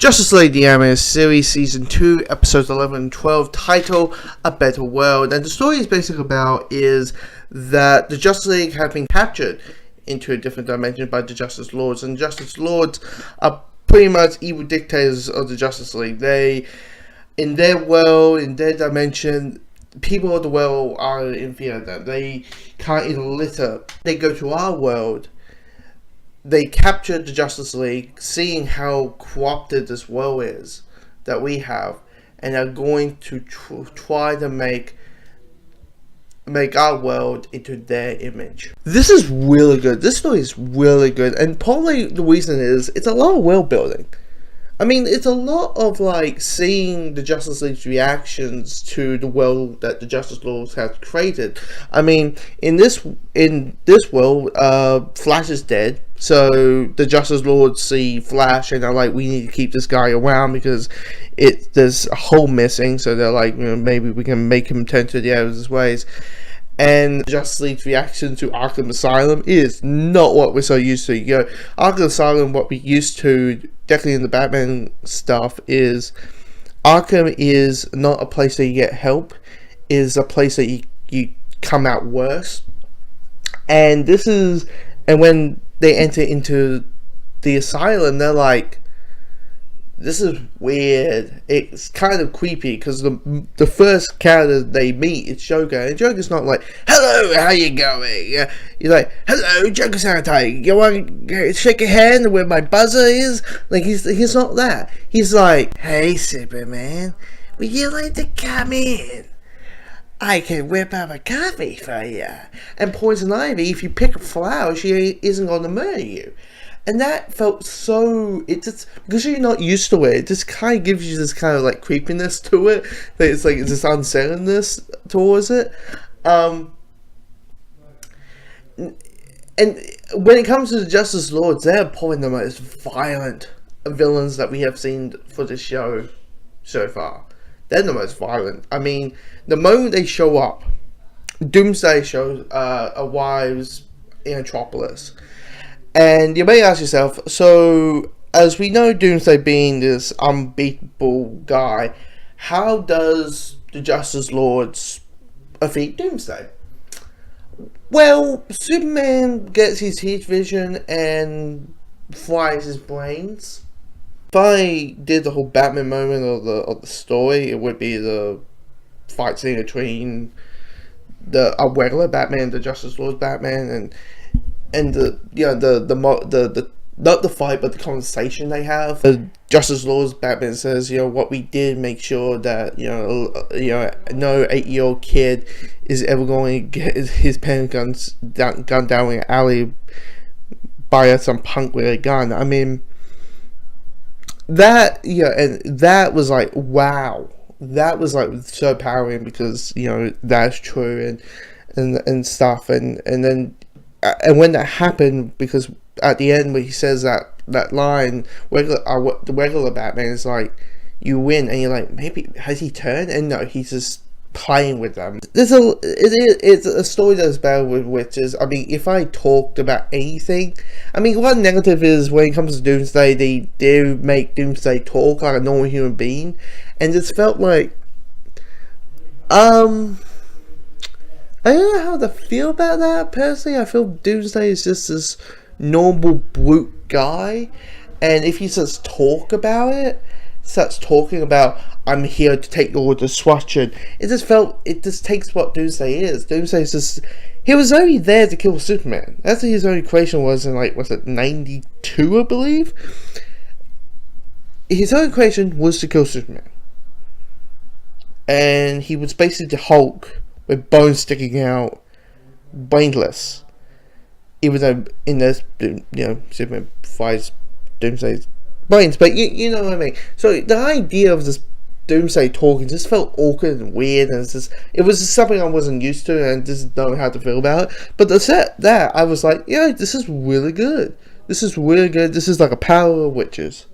Justice League the Animated Series Season 2, Episodes 11 and 12, title A Better World. And the story is basically about is that the Justice League have been captured into a different dimension by the Justice Lords. And Justice Lords are pretty much evil dictators of the Justice League. They, in their world, in their dimension, people of the world are in fear of them. They can't even litter. They go to our world. They captured the Justice League, seeing how corrupted this world is that we have, and are going to try to make our world into their image. This is really good. This story is really good, and probably the reason is it's a lot of world building. I mean, it's a lot of like seeing the Justice League's reactions to the world that the Justice Lords have created. I mean, in this world, Flash is dead, so the Justice Lords see Flash and are like, we need to keep this guy around because there's a hole missing. So they're like, maybe we can make him turn to the errors of his ways. And Justice League's reaction to Arkham Asylum is not what we're so used to. Arkham Asylum, what we're used to, definitely in the Batman stuff, is Arkham is not a place that you get help, is a place that you come out worse. And when they enter into the asylum, they're like, this is weird. It's kind of creepy because the first character they meet is Joker, and Joker's not like, hello, how you going? He's like, hello, Joker Santai, you want to shake a hand where my buzzer is? Like, he's not that. He's like, hey, Superman, would you like to come in? I can whip up a coffee for you. And Poison Ivy, if you pick a flower, she isn't going to murder you. And that felt so, it just, because you're not used to it, it just kind of gives you this kind of like creepiness to it, that it's like, it's this unsettlingness towards it. And when it comes to the Justice Lords, they're probably the most violent villains that we have seen for this show so far. They're the most violent. I mean, the moment they show up, Doomsday arrives in Metropolis. And you may ask yourself, so as we know Doomsday being this unbeatable guy, how does the Justice Lords defeat Doomsday? Well, Superman gets his heat vision and fries his brains. If I did the whole Batman moment of the story, it would be the fight scene between a regular Batman, the Justice Lords Batman, and the not the fight, but the conversation they have. The Justice Lords Batman says, what we did, make sure that no 8-year-old kid is ever going to get his pen gun down in an alley by some punk with a gun. I mean, that and that was like, wow, that was like so empowering because that's true and stuff, and then. And when that happened, because at the end when he says that line, the regular Batman is like, you win, and you're like, maybe has he turned? And no, he's just playing with them. It's a story that's better with witches. I mean, if I talked about anything, I mean, one negative is when it comes to Doomsday, they do make Doomsday talk like a normal human being, and it's felt like, I don't know how to feel about that. Personally, I feel Doomsday is just this normal brute guy, and if he starts talking about, I'm here to take your destruction, it just takes what Doomsday is. Doomsday is just, he was only there to kill Superman. That's what his only creation was in, like, was it 92, I believe? His only creation was to kill Superman. And he was basically the Hulk, with bones sticking out, brainless. Even though in this, Superman fires Doomsday's brains, but you know what I mean. So the idea of this Doomsday talking just felt awkward and weird, and it was just something I wasn't used to, and just don't know how to feel about it. But I was like, this is really good. This is really good. This is like a power of witches.